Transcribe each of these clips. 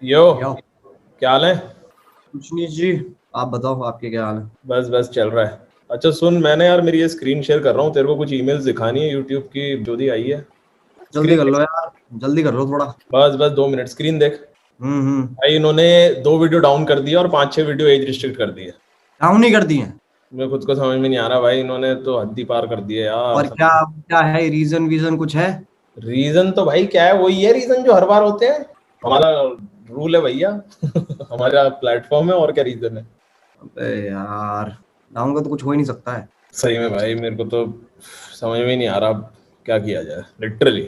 यो, क्या हाल है? कुछ नहीं जी, आप बताओ आपके क्या हाल है? बस बस चल रहा है। अच्छा सुन, मैंने यार मेरी ये स्क्रीन शेयर कर रहा हूँ, तेरे को कुछ ईमेल्स दिखानी है यूट्यूब की जो दी आई है। जल्दी कर स्क्रीन लो यार, जल्दी कर लो थोड़ा। बस बस 2 मिनट स्क्रीन देख। हम्म। भाई इन्होंने 2 वीडियो डाउन कर दिया और 5-6 वीडियो एज रिस्ट्रिक्ट कर दिए। डाउन नहीं कर दी है? मुझे खुद को समझ में नहीं आ रहा भाई, इन्होंने तो हद ही पार कर दिया यार। और क्या क्या है रीजन वीजन कुछ है? रीजन तो भाई क्या है, वही है रीजन जो हर बार होते हैं। हमारा रूल है भैया हमारा प्लेटफॉर्म है, और क्या रीजन है। अबे यार, डाउन का तो कुछ हो ही नहीं सकता है। सही में भाई मेरे को तो समझ में नहीं आ रहा अब क्या किया जाए literally.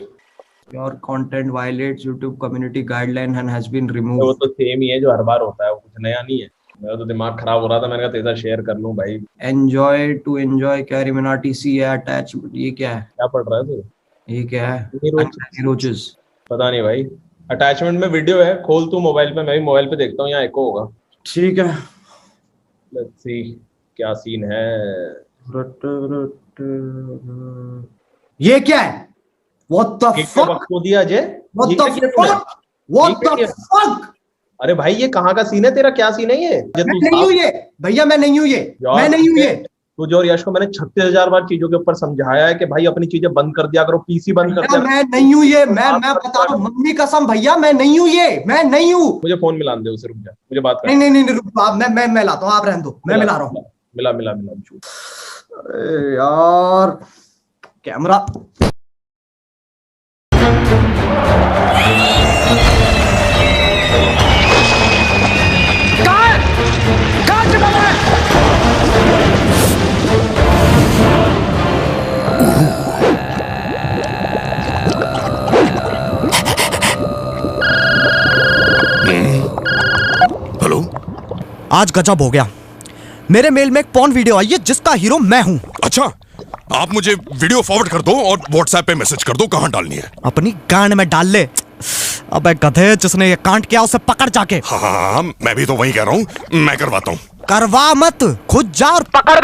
Your content violates YouTube community guideline and has been वो रिमूव्ड। तो सेम ही है जो हर बार होता है, वो कुछ नया नहीं है। मेरा तो दिमाग खराब हो रहा था, मैंने कहा तेरा शेयर कर लूं भाई। एंजॉय टू एंजॉय कैरिमिनाटी सी है अटैचमेंट, ये क्या है? क्या पढ़ रहा है तू? ये क्या है? नीरोज? रोचेस। पता नहीं भाई। अटैचमेंट में वीडियो है, खोल तू मोबाइल पे, मैं भी मोबाइल पे देखता हूँ, यहाँ एको होगा। ठीक है। लेट्स सी क्या सीन है। ये क्या है? What the fuck? को दिया अजय। What ये the क्या किया तूने? fuck? What ये क्या the किया? fuck? अरे भाई ये कहाँ का सीन है तेरा, क्या सीन है ये? मैं नहीं हूँ ये भैया, मैं नहीं हूँ ये, मैं नहीं हूँ ये। तुझे और यश को मैंने 36,000 बार चीजों के ऊपर समझाया है कि भाई अपनी चीजें बंद कर दिया करो, पीसी बंद कर दिया। मैं नहीं हूँ ये, मैं बता रहा हूँ मम्मी कसम भैया, मैं नहीं हूँ ये, मैं नहीं हूँ। मुझे फोन मिला दे उसे, रुक जा, मुझे बात कर। नहीं रुक आप, मैं लाता हूँ, आप रहने दो, मैं मिला रहा हूँ। मिला मिला मिला झूठ। अरे यार कैमरा। हेलो, आज गजब हो गया। मेरे मेल में एक पॉर्न वीडियो आई है जिसका हीरो मैं हूँ। अच्छा आप मुझे वीडियो फॉरवर्ड कर दो और व्हाट्सएप पे मैसेज कर दो कहाँ डालनी है। अपनी गांड में डाल ले। अबे गधे, जिसने ये कांड किया उसे पकड़ जाके। हाँ, मैं भी तो वही कह रहा हूँ, मैं करवाता हूँ। करवा मत, खुद जा और पकड़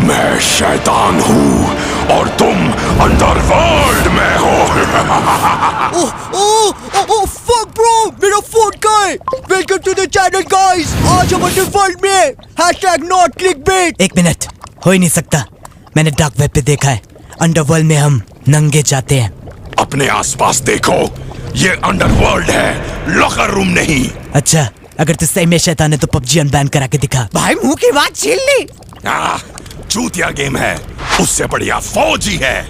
मैं शैतान हूँ और तुम अंडरवर्ल्ड में हो। फक ब्रो, मेरा फोन कहाँ है? Welcome to the channel guys. आज हम अंडरवर्ल्ड में #not clickbait। एक मिनट, हो ही नहीं सकता। मैंने डार्क वेब पे देखा है, अंडरवर्ल्ड में हम नंगे जाते हैं। अपने आसपास देखो, ये अंडरवर्ल्ड है, लॉकर रूम नहीं। अच्छा, अगर तू सही में शैतान है तो पबजी अनबैन करा के दिखा। भाई मुंह की बात छीन ली। चूतिया गेम है, उससे बढ़िया फौजी है।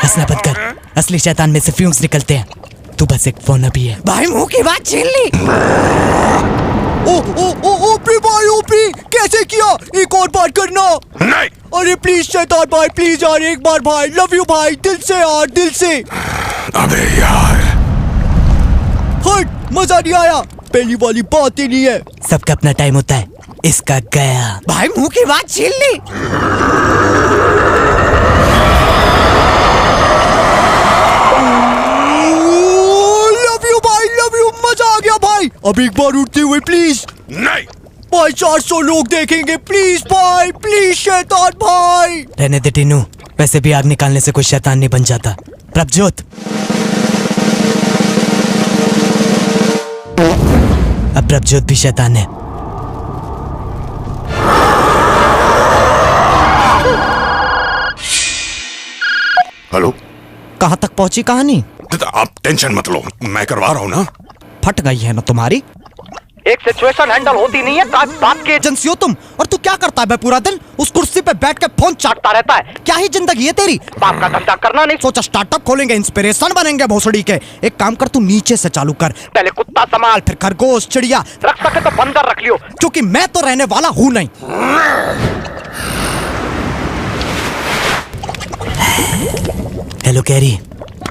हंसना बंद कर, असली शैतान में से फ्यूम्स निकलते हैं। तू बस एक फोन अभी है। भाई मुंह की बात छीन ली। ओपी भाई, ओपी कैसे किया? एक और बार करना। नहीं। अरे प्लीज शैतान भाई, प्लीज यार, एक बार भाई, लव यू भाई, दिल से यार, दिल से। अबे यार, हट, मजा नहीं आया। पहली वाली बात ही नहीं है। सबका अपना टाइम होता है, इसका गया। भाई मुंह की बात छीन ली। लव यू भाई, लव यू, मजा आ गया भाई। अब एक बार उठते हुए प्लीज। नहीं भाई, 400 लोग देखेंगे, प्लीज भाई, प्लीज शैतान भाई। रहने दे टीनू, वैसे भी आग निकालने से कोई शैतान नहीं बन जाता। प्रभजोत, अब प्रभजोत भी शैतान है। हेलो, कहाँ तक पहुंची कहानी? आप टेंशन मत लो, मैं करवा रहा हूँ ना। फट गई है ना तुम्हारी? एक सिचुएशन हैंडल होती नहीं है, बात के एजेंसी हो तुम। और तू क्या करता है पूरा दिन? उस कुर्सी पे बैठ के फोन चाटता रहता है। क्या ही जिंदगी है तेरी? बाप का धंधा करना नहीं सोचा, स्टार्टअप खोलेंगे, इंस्पिरेशन बनेंगे भोसड़ी के। एक काम कर, तू नीचे से चालू कर। पहले कुत्ता संभाल, फिर खरगोश, चिड़िया, रख सके तो बंदर रख लियो, क्योंकि मैं तो रहने वाला हूँ नहीं। Hello carry.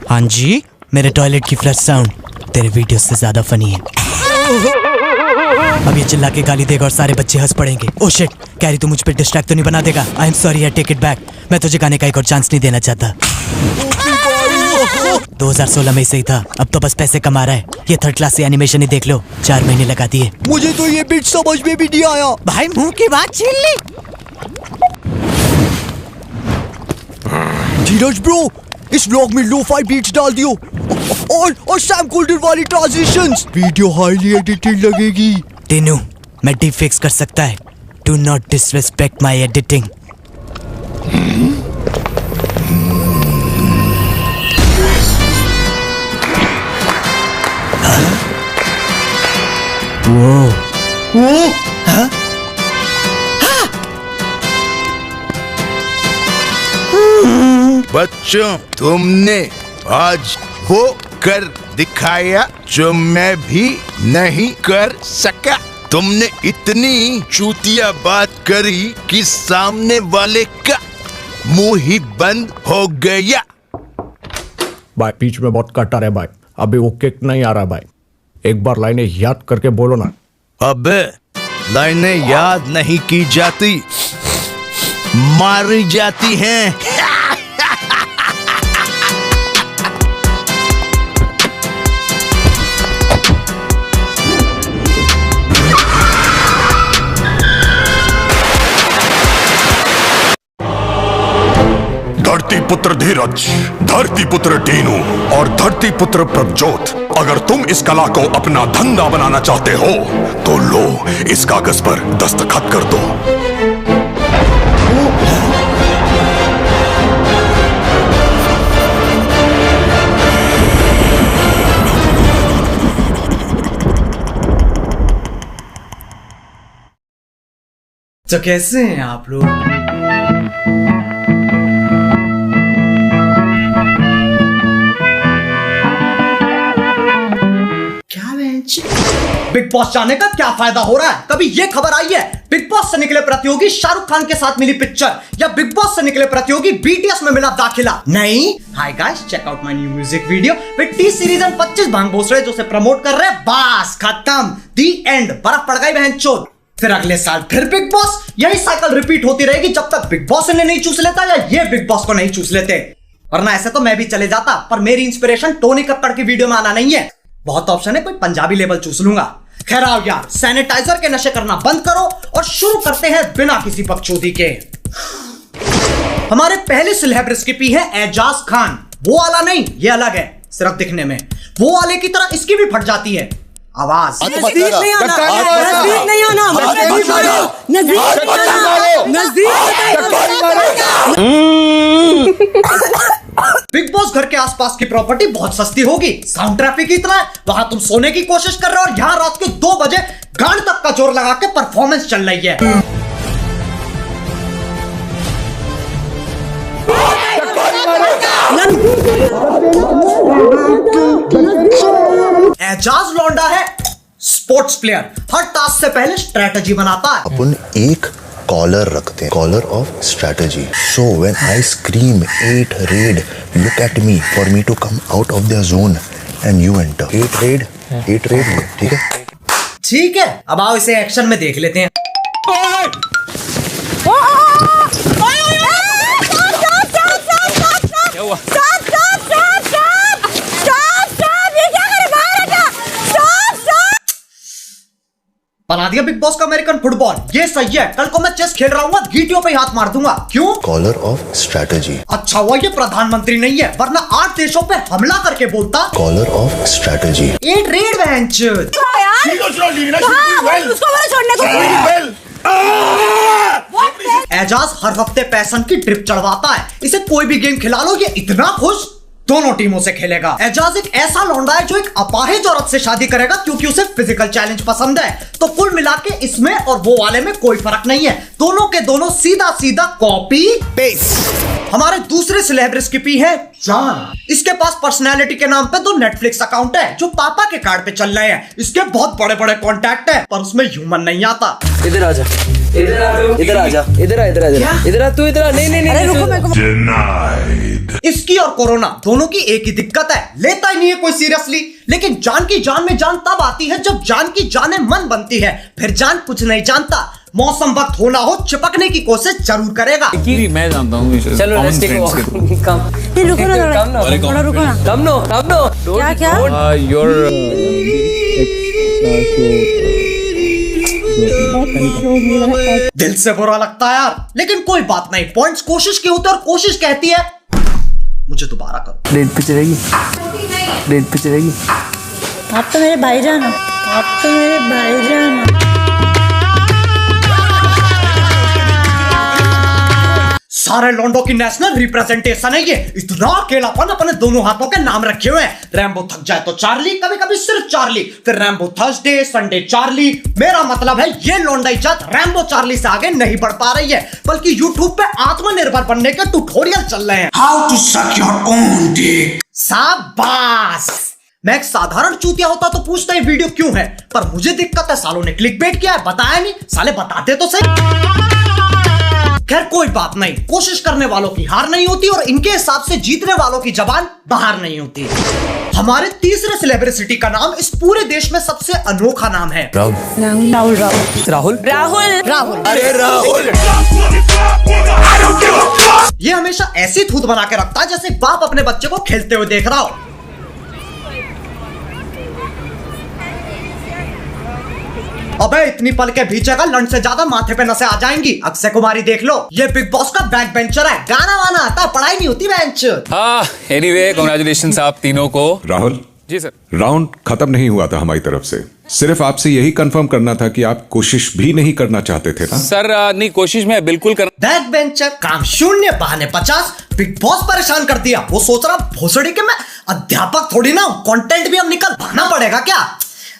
हाँ जी, मेरे टॉयलेट की फ्लश साउंड तेरे वीडियो से ज्यादा फनी है। अब ये चिल्ला के गाली देगा और सारे बच्चे हंस पड़ेंगे। ओह शिट, कैरी तू मुझ पे डिस्ट्रैक्ट तो नहीं बना देगा? I am sorry, I take it back. मैं तुझे गाने का एक और चांस नहीं देना चाहता। 2016 में सही था, अब तो बस पैसे कमा रहा है। ये थर्ड क्लास एनिमेशन ही देख लो, 4 महीने लगा दिए। मुझे तो ये बीट समझ में भी नहीं आया। भाई मुंह की बात छीन ली। धीरज ब्रो, इस व्लॉग में लो-फाई बीट्स डाल दियो और सैम गोल्डन वाली ट्रांजिशंस। वीडियो हाईली एडिटेड लगेगी। टीनू, मैं डीप फिक्स कर सकता है। Do not disrespect my editing. बच्चों, तुमने आज वो कर दिखाया जो मैं भी नहीं कर सका। तुमने इतनी चूतिया बात करी कि सामने वाले का मुंह ही बंद हो गया। भाई बीच में बहुत कटर है भाई, अभी वो किक नहीं आ रहा भाई। एक बार लाइनें याद करके बोलो ना। अबे लाइनें याद नहीं की जाती, मारी जाती हैं। धरती पुत्र धीरज, धरती पुत्र टीनू और धरती पुत्र प्रभजोत, अगर तुम इस कला को अपना धंधा बनाना चाहते हो तो लो, इस कागज पर दस्तखत कर दो। तो कैसे हैं आप लोग? बिग बॉस जाने का क्या फायदा हो रहा है? कभी ये खबर आई है बिग बॉस से निकले प्रतियोगी शाहरुख खान के साथ मिली पिक्चर, या बिग बॉस से निकले प्रतियोगी बीटीएस में मिला दाखिला? नहीं। Hi guys, check out my new music video with T Series and 25 भांग भोसड़े जो से प्रमोट कर रहे हैं। बस खत्म, दी एंड। बर्फ पड़ गई बहनचोद। फिर अगले साल फिर बिग बॉस। यही साइकिल रिपीट होती रहेगी जब तक बिग बॉस इन्हें नहीं चूस लेता या ये बिग बॉस को नहीं चूस लेते। वरना ऐसे तो मैं भी चले जाता, पर मेरी इंस्पिरेशन टोनी कक्कड़ की वीडियो में आना नहीं है। बहुत ऑप्शन है, कोई पंजाबी लेवल चूस लूंगा। खैर आओ यार, सैनिटाइजर के नशे करना बंद करो और शुरू करते हैं बिना किसी बकचोदी के। हमारे पहले सेलेब रेसिपी है एजाज खान। वो वाला नहीं, ये अलग है, सिर्फ दिखने में। वो वाले की तरह इसकी भी फट जाती है आवाज। नजदीक नहीं आना, नजदीक नहीं आना, बिग बॉस घर के आसपास की प्रॉपर्टी बहुत सस्ती होगी, साउंड ट्रैफिक इतना है, वहां तुम सोने की कोशिश कर रहे हो और यहाँ रात के 2 बजे गांड तक का जोर लगा के परफॉर्मेंस चल रही है। एजाज लौंडा है स्पोर्ट्स प्लेयर, हर टास्क से पहले स्ट्रेटजी बनाता है। अपन एक कॉलर रखते हैं, collar of strategy. So when I scream 8 red, look at me for me to come out of the zone and you enter. 8 red, ठीक है? ठीक है, अब आओ इसे एक्शन में देख लेते हैं। क्या हुआ? बना दिया बिग बॉस का अमेरिकन फुटबॉल। ये सही है, कल को मैं चेस खेल रहा हूँ, गीटियों पे हाथ मार दूंगा। क्यों? Collar of strategy. अच्छा हुआ ये प्रधानमंत्री नहीं है, वरना 8 देशों पे हमला करके बोलता। Collar of strategy. 8 रेड बहनचोद। एजाज हर हफ्ते पैसन की ट्रिप चढ़वाता है। इसे कोई भी गेम खिला लो, ये इतना खुश दोनों टीमों से खेलेगा। एजाज एक ऐसा लौंडा है जो एक अपाहिज औरत से शादी करेगा क्योंकि उसे फिजिकल चैलेंज पसंद है। तो कुल मिला के इसमें और वो वाले में कोई फर्क नहीं है, दोनों के दोनों सीधा सीधा कॉपी पेस्ट। हमारे दूसरे सेलेब रेसिपी है जॉन। इसके पास पर्सनैलिटी के नाम पे 2 नेटफ्लिक्स अकाउंट है जो पापा के कार्ड पे चल रहे हैं। इसके बहुत बड़े बड़े कॉन्टैक्ट है, पर उसमें ह्यूमन नहीं आता। इधर आजा, इधर आजा, इधर आ, तू इधर आ। नहीं, रुको मेरे को। इसकी और कोरोना दोनों की एक ही दिक्कत है, लेता ही नहीं है कोई सीरियसली। लेकिन जान की जान में जान तब आती है जब जान की जाने मन बनती है, फिर जान कुछ नहीं जानता। मौसम वक्त होना हो चिपकने की कोशिश जरूर करेगा। मैं जानता हूँ। चलो लेट्स टेक अ कम रुको ना थोड़ा रुको ना। कम नो क्या क्या योर दिल से बुरा लगता है यार, लेकिन कोई बात नहीं, पॉइंट्स कोशिश के होते और कोशिश कहती है मुझे दोबारा करो। डेट पे चलेगी, डेट पे चलेगी। आप तो मेरे भाईजान हो, आप तो मेरे भाईजान हो। सारे लॉन्डो की नेशनल रिप्रेजेंटेशन है ये। इतना अकेलापन अपने दोनों हाथों के नाम रखे हुए हैं। रैम्बो थक जाए तो चार्ली, कभी कभी सिर्फ चार्ली, फिर रैम्बो थर्सडे, संडे चार्ली। मेरा मतलब है ये लॉन्डाई जात रैम्बो चार्ली से आगे नहीं बढ़ पा रही है, बल्कि यूट्यूब पे आत्मनिर्भर बनने के ट्यूटोरियल चल रहे हैं। How to suck your own dick. शाबाश। मैं एक साधारण चूतिया होता तो पूछता ये वीडियो क्यों है, पर मुझे दिक्कत है सालों ने क्लिकबेट किया है, बताया नहीं। साले बताते तो सही। खैर कोई बात नहीं, कोशिश करने वालों की हार नहीं होती और इनके हिसाब से जीतने वालों की जबान बाहर नहीं होती। हमारे तीसरे सेलिब्रिटी का नाम इस पूरे देश में सबसे अनोखा नाम है राहुल। अरे राहुल, ये हमेशा ऐसी थूत बना के रखता है जैसे बाप अपने बच्चे को खेलते हुए देख रहा हो। अबे इतनी पल के भीचेगा, लंड से ज्यादा माथे पे नसें आ जाएंगी। अक्षय कुमारी देख लो, ये बिग बॉस का बैक बेंचर है, गाना वाना आता है, पढ़ाई नहीं होती बेंच। एनीवे कांग्रेचुलेशंस आप तीनों को। राहुल जी सर। राउंड खत्म नहीं हुआ था हमारी तरफ से, सिर्फ आपसे यही कंफर्म करना था कि आप कोशिश भी नहीं करना चाहते थे ना? सर नहीं, कोशिश में बिल्कुल कर। बैक बेंचर, काम शून्य, बहाने 50। बिग बॉस परेशान कर दिया। वो सोच रहा भोसड़ी के मैं अध्यापक थोड़ी ना, कंटेंट भी हम निकल भाना पड़ेगा क्या।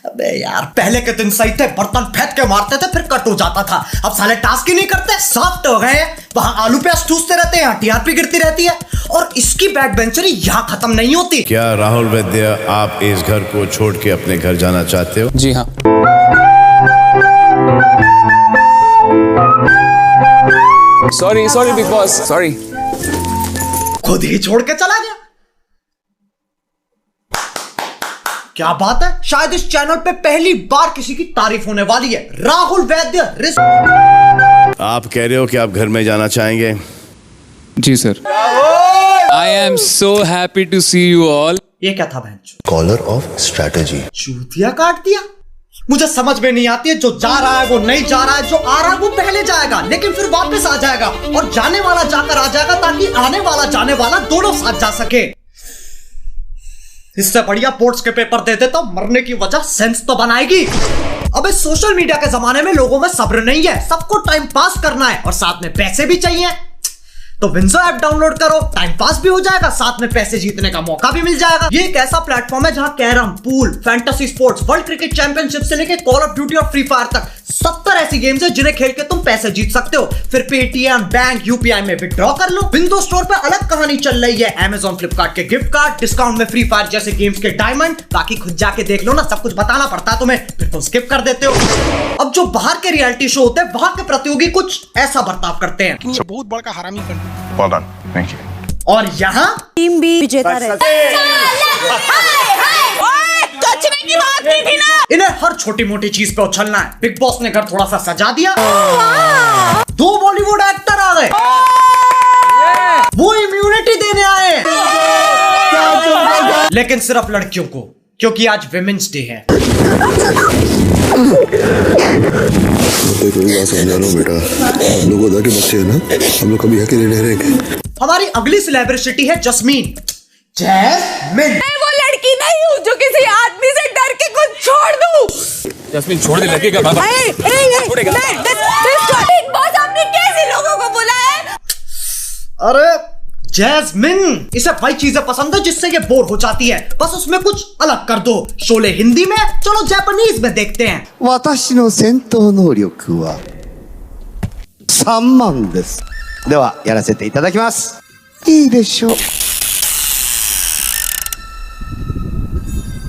अबे यार पहले के दिन सही थे, बर्तन फेंक के मारते थे फिर कट हो जाता था। अब साले टास्क ही नहीं करते, सॉफ्ट हो गए। वहां आलू प्याज ठूसते रहते हैं, टीआरपी गिरती रहती है और इसकी बैक बेंचरी यहाँ खत्म नहीं होती। क्या राहुल वैद्य आप इस घर को छोड़ के अपने घर जाना चाहते हो? जी हाँ। Sorry big boss, sorry. खुद ही छोड़ के चला गया। क्या बात है, शायद इस चैनल पे पहली बार किसी की तारीफ होने वाली है। राहुल वैद्य आप कह रहे हो कि आप घर में जाना चाहेंगे? जी sir. I am so happy to see you all. ये क्या था बहन? Collar of strategy. चूतिया काट दिया। मुझे समझ में नहीं आती है, जो जा रहा है वो नहीं जा रहा है, जो आ रहा है वो पहले जाएगा लेकिन फिर वापस आ जाएगा, और जाने वाला जाकर आ जाएगा ताकि आने वाला जाने वाला दोनों साथ जा सके। इससे बढ़िया बोर्ड्स के पेपर दे दे तो मरने की वजह सेंस तो बनाएगी। अब इस सोशल मीडिया के जमाने में लोगों में सब्र नहीं है, सबको टाइम पास करना है और साथ में पैसे भी चाहिए। तो विंजो ऐप डाउनलोड करो, टाइम पास भी हो जाएगा, साथ में पैसे जीतने का मौका भी मिल जाएगा। ये एक ऐसा प्लेटफॉर्म है जहां carrom, pool, fantasy sports, world cricket championship से लेकर कॉल ऑफ ड्यूटी और फ्री फायर तक 70 ऐसी गेम्स है जिन्हें खेल के तुम पैसे जीत सकते हो। फिर पेटीएम, बैंक, यूपीआई में विड्रॉ कर लो। विंडो स्टोर पे अलग कहानी चल रही है, अमेजॉन, फ्लिपकार्ट के गिफ्ट कार्ड, डिस्काउंट में फ्री फायर जैसे गेम्स के डायमंड। बाकी खुद जाके देख लो ना, सब कुछ बताना पड़ता है तुम्हें, फिर तुम स्किप कर देते हो। अब जो बाहर के रियलिटी शो होते हैं वहां के प्रतियोगी कुछ ऐसा बर्ताव करते हैं। बहुत बड़ा हरामी Well done. Thank you. और यहाँ टीम भी विजेता रहे। की बात नहीं थी ना। इन्हें हर छोटी मोटी चीज पे उछलना है। बिग बॉस ने घर थोड़ा सा सजा दिया, 2 बॉलीवुड एक्टर आ गए, वो इम्यूनिटी देने आए, लेकिन सिर्फ लड़कियों को, क्योंकि आज विमेंस डे है। कोई बात समझा लो बेटा, हम लोग उधर के बच्चे हैं ना, हम लोग कभी अकेले नहीं रहेंगे। हमारी अगली सेलिब्रिटी है जस्मीन। जैस्मिन, मैं वो लड़की नहीं हूँ जो किसी आदमी से डर के कुछ छोड़ दूँ। जस्मीन छोड़ दे, लड़की का बाबा छोड़ेगा। बिग बॉस आपने कैसे लोगों को बुलाया है? अरे जैस्मिन, इसे वही चीजें पसंद है जिससे ये बोर हो जाती है, बस उसमें कुछ अलग कर दो। शोले हिंदी में, चलो जापानीज में देखते हैं। 私の戦闘能力は3万です。ではやらせていただきます。いいでしょう。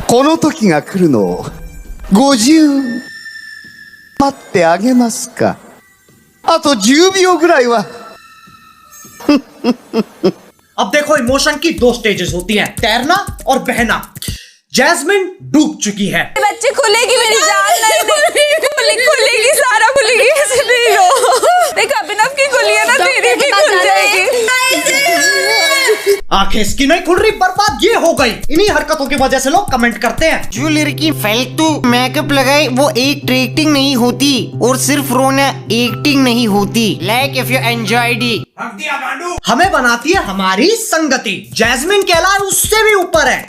この時が来るのを50待ってあげますか。あと10秒ぐらいは。अब देखो, इमोशन की 2 स्टेजेस होती हैं, तैरना और बहना। जैस्मिन डूब चुकी है। बच्चे खुलेगी मेरी जान नहीं। खुलेगी, सारा खुलेगी, ऐसे नहीं रो। देख अभिनव की खुली है ना, तेरी भी खुल जाएगी। आंखें इसकी नहीं खुल रही, बर्बाद ये हो गई। इन्हीं हरकतों की वजह से लोग कमेंट करते हैं। जो लड़की फालतू मेकअप लगाए वो एक्टिंग नहीं होती, और सिर्फ रोना एक्टिंग नहीं होती। Like if you enjoyed it. हमें बनाती है हमारी संगति। जैस्मिन के अलावा उससे भी ऊपर है।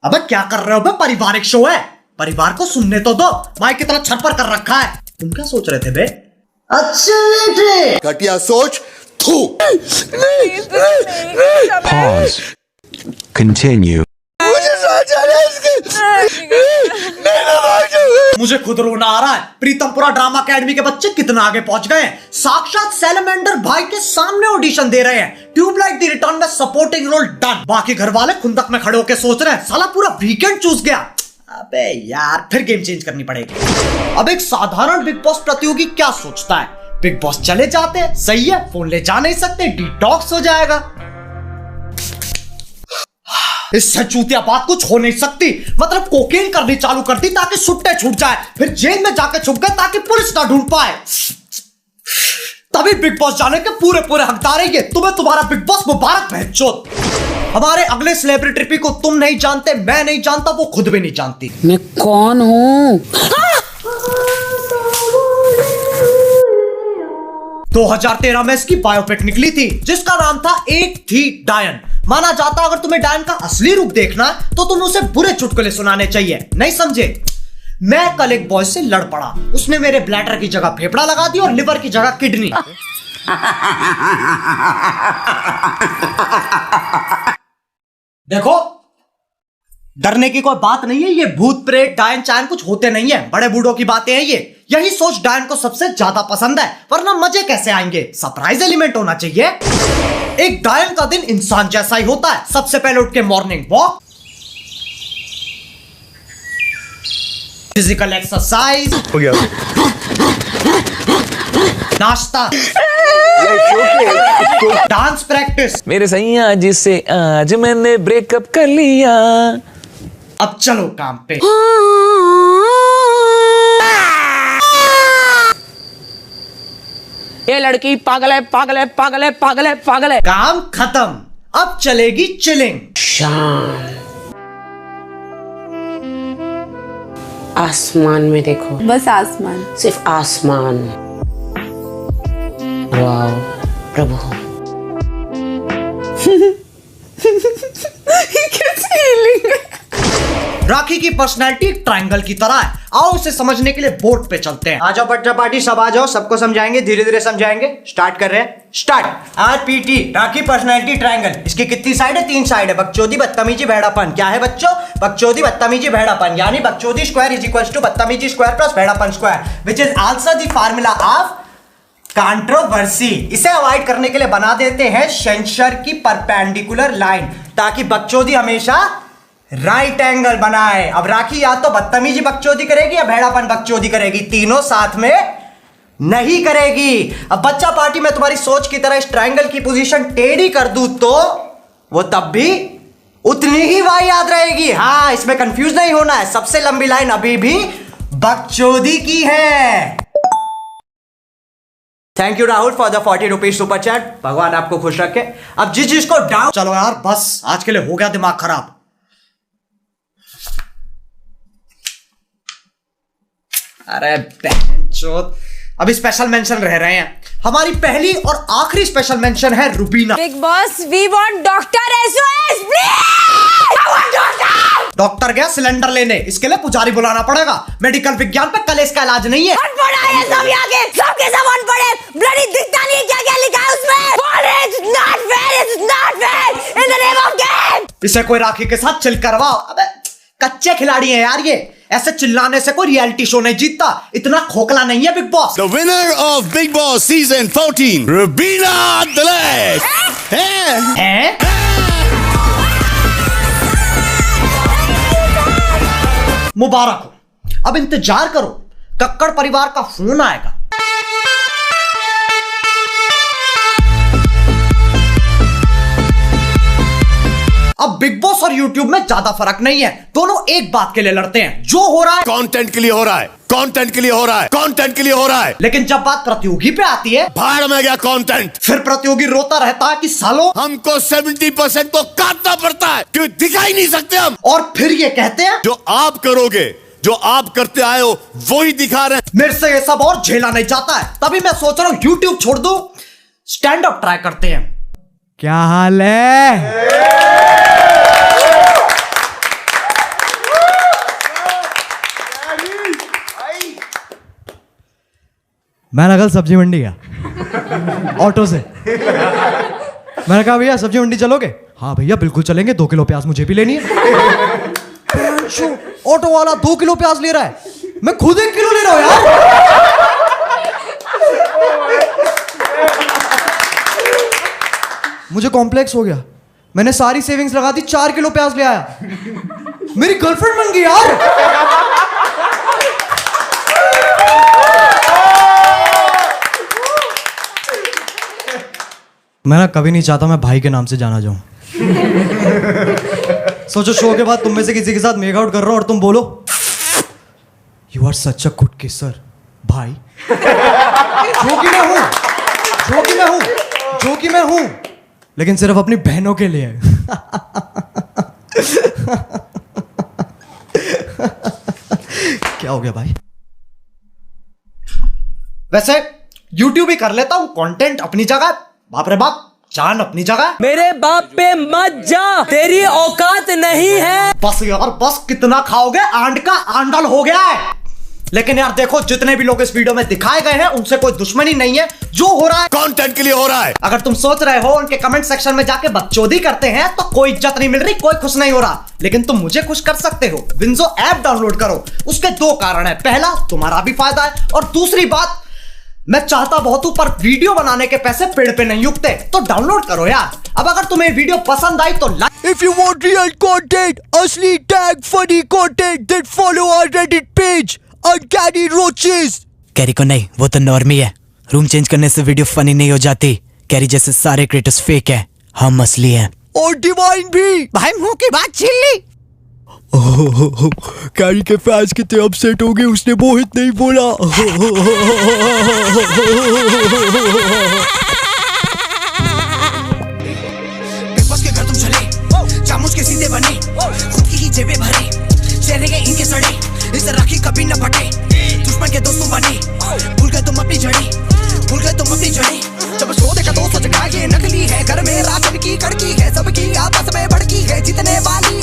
अबे क्या कर रहे हो बे? पारिवारिक शो है, परिवार को सुनने तो दो। माइक कितना छप्पर कर रखा है। तुम क्या सोच रहे थे बे? अच्छा बेटे, घटिया सोच। थू। Pause. Continue. मुझे खुद रोना आ रहा है। प्रीतमपुरा ड्रामा अकेडमी के बच्चे कितना आगे पहुंच गए हैं। साक्षात सैलमेंडर भाई के सामने ऑडिशन दे रहे हैं। ट्यूबलाइट द रिटर्न में सपोर्टिंग रोल डन। बाकी घर वाले खुंदक में खड़े होकर सोच रहे हैं साला पूरा वीकेंड चूस गया। अबे यार, फिर गेम चेंज करनी पड़ेगी। अब एक साधारण बिग बॉस प्रतियोगी क्या सोचता है? बिग बॉस चले जाते हैं, सही है, फोन ले जा नहीं सकते, डिटॉक्स हो जाएगा। इससे चूतिया बात कुछ हो नहीं सकती। मतलब कोकेन करनी चालू कर दी ताकि सुट्टे छूट जाए, फिर जेल में जाकर छुप गए ताकि पुलिस ना ढूंढ पाए। तभी बिग बॉस जाने के पूरे पूरे हकदार है ये। तुम्हें तुम्हारा बिग बॉस मुबारक बहनचोद। हमारे अगले सेलिब्रिटी को तुम नहीं जानते, मैं नहीं जानता, वो खुद भी नहीं जानती। मैं कौन हूँ? 2013 में इसकी बायोपिक निकली थी जिसका नाम था एक थी डायन। माना जाता अगर तुम्हें डायन का असली रूप देखना है तो तुम उसे बुरे चुटकुले सुनाने चाहिए। नहीं समझे? मैं कल एक बॉय से लड़ पड़ा। उसने मेरे ब्लैडर की जगह फेफड़ा लगा दी और लिवर की जगह किडनी। देखो, डरने की कोई बात नहीं है। ये भूत प्रेत डायन चायन कुछ होते नहीं है, बड़े बूढ़ों की बातें हैं ये। यही सोच डायन को सबसे ज्यादा पसंद है, वरना मजे कैसे आएंगे? सरप्राइज एलिमेंट होना चाहिए। एक डायन का दिन इंसान जैसा ही होता है। सबसे पहले उठ के मॉर्निंग वॉक, फिजिकल एक्सरसाइज हो गया, नाश्ता, डांस प्रैक्टिस। मेरे सैया जिससे आज मैंने ब्रेकअप कर लिया। अब चलो काम पे। ये लड़की पागल है, पागल है, पागल है, पागल है, पागल है। काम खत्म, अब चलेगी चिलिंग। शाम आसमान में देखो, बस आसमान, सिर्फ आसमान। वाव प्रभु। राखी की पर्सनैलिटी ट्रायंगल की तरह है। आओ उसे समझने के लिए बोर्ड पे चलते हैं। आ जाओ बच्चा पार्टी, सब आ जाओ, सबको समझाएंगे, धीरे धीरे समझाएंगे। स्टार्ट कर रहे हैं, स्टार्ट। RPT, राखी पर्सनैलिटी ट्रायंगल। इसकी कितनी साइड है? 3 साइड है। बकचोदी, बदतमीजी, भेड़ापन। क्या है बच्चों? बकचोदी, बदतमीजी, भेड़ापन। यानी बकचोदी स्क्वायर इज इक्वल टू बदतमीजी स्क्वायर प्लस भेड़ापन square, which is also the formula of controversy. इसे अवॉइड करने के लिए बना देते हैं सेंसर की परपेंडिकुलर लाइन, ताकि बकचोदी हमेशा राइट एंगल बनाए। अब राखी या तो बदतमीजी बकचोदी करेगी या भेड़ापन बकचोदी करेगी, तीनों साथ में नहीं करेगी। अब बच्चा पार्टी में तुम्हारी सोच की तरह इस ट्रायंगल की पोजीशन टेढ़ी कर दूं तो वो तब भी उतनी ही वाई याद रहेगी। हाँ, इसमें कंफ्यूज नहीं होना है। सबसे लंबी लाइन अभी भी बकचोदी की है। Thank you Rahul for the 40 rupees super chat. भगवान आपको खुश रखे। अब जिस जिसको डाउट, चलो यार बस, आज के लिए हो गया दिमाग खराब। अरे बहनचोद, अभी स्पेशल मेंशन रह रहे हैं। हमारी पहली और आखिरी स्पेशल मेंशन है Rubina. Bigg Boss, we want doctor SOS please. I want doctor. Doctor गया सिलेंडर लेने, इसके लिए पुजारी बुलाना पड़ेगा। मेडिकल विज्ञान पे कल इसका इलाज नहीं है। सब यहाँ के सबके सब अनपढ़, ब्लडी दिखता नहीं क्या क्या लिखा है उसमें। It's not fair, it's not fair in the name of game। इसे कोई राखी के साथ चिल करवाओ। अबे कच्चे खिलाड़ी हैं यार ये, ऐसे चिल्लाने से कोई रियलिटी शो नहीं जीतता। इतना खोखला नहीं है big boss. The winner of Big Boss Season 14, Rubina Abdullah। हैं? मुबारक हो। अब इंतजार करो, कक्कड़ परिवार का फोन आएगा। अब बिग बॉस और यूट्यूब में ज्यादा फर्क नहीं है, दोनों एक बात के लिए लड़ते हैं, जो हो रहा है कंटेंट के लिए हो रहा है, कंटेंट के लिए हो रहा है, कंटेंट के लिए हो रहा है। लेकिन जब बात प्रतियोगी पे आती है, भाड़ में गया कंटेंट। फिर प्रतियोगी रोता रहता है कि सालों हमको 70% को काटना पड़ता है, क्यों दिखाई नहीं सकते हम। और फिर ये कहते हैं जो आप करोगे, जो आप करते आए हो वही दिखा रहे हैं। मेरे से ये सब और झेला नहीं जाता है, तभी मैं सोच रहा हूँ यूट्यूब छोड़ दूं, स्टैंड अप ट्राई करते हैं। क्या हाल है? मैंने कल सब्जी मंडी गया ऑटो से। मैंने कहा भैया सब्जी मंडी चलोगे? हाँ भैया बिल्कुल चलेंगे, 2 किलो प्याज मुझे भी लेनी है। ऑटो वाला 2 किलो प्याज ले रहा है, मैं खुद 1 किलो ले रहा हूं यार। मुझे कॉम्प्लेक्स हो गया, मैंने सारी सेविंग्स लगा दी, 4 किलो प्याज ले आया, मेरी गर्लफ्रेंड बन गई यार। मैं कभी नहीं चाहता मैं भाई के नाम से जाना जाऊं। सोचो शो के बाद तुम में से किसी के साथ मेक आउट कर रहा हूं और तुम बोलो you are such a good kisser भाई। जो कि मैं हूं, लेकिन सिर्फ अपनी बहनों के लिए। क्या हो गया भाई? वैसे यूट्यूब ही कर लेता हूं, कंटेंट अपनी जगह, बाप रे बाप जान अपनी जगह। मेरे बाप पे मत जा, तेरी औकात नहीं है। बस यार बस, कितना खाओगे? आंड का आंडल हो गया है। लेकिन यार देखो, जितने भी लोग इस वीडियो में दिखाए गए हैं उनसे कोई दुश्मनी नहीं है, जो हो रहा है कंटेंट के लिए हो रहा है। अगर तुम सोच रहे हो उनके कमेंट सेक्शन में जाके बकचोदी करते हैं तो कोई इज्जत नहीं मिल रही, कोई खुश नहीं हो रहा, लेकिन तुम मुझे खुश कर सकते हो। विंजो ऐप डाउनलोड करो, उसके 2 कारण है, पहला तुम्हारा भी फायदा है, और दूसरी बात मैं चाहता बहुत हूं पर वीडियो बनाने के पैसे पेड़ पे नहीं उगते, तो डाउनलोड करो यार। अब अगर तुम्हें वीडियो पसंद आई तो If you want real content, असली tag funny content, then follow our Reddit page, Uncanny Roaches. Carry को नहीं, वो तो नॉर्मी है, रूम चेंज करने से वीडियो फनी नहीं हो जाती। कैरी जैसे सारे क्रिएटर्स फेक है, हम असली हैं। और डिवाइन भी। भाई मुंह की बात छीन ली। कैरी के फैंस कितने अपसेट हो गए, उसने मोहित नहीं बोला। बस के घर तुम चले, चामुच के सीधे बने, खुद की ही जेबें भरे, चेहरे के इनके सड़े, इसे राखी कभी न फटे, दुश्मन के दोस्तों बने, भूल गए तुम अपनी जड़ी, भूल गए तुम अपनी जड़ी। जब शो देखा तो सोच ये नकली है, घर में राशन की कड़की है, सबकी आपस में भड़की है, जीतने वाली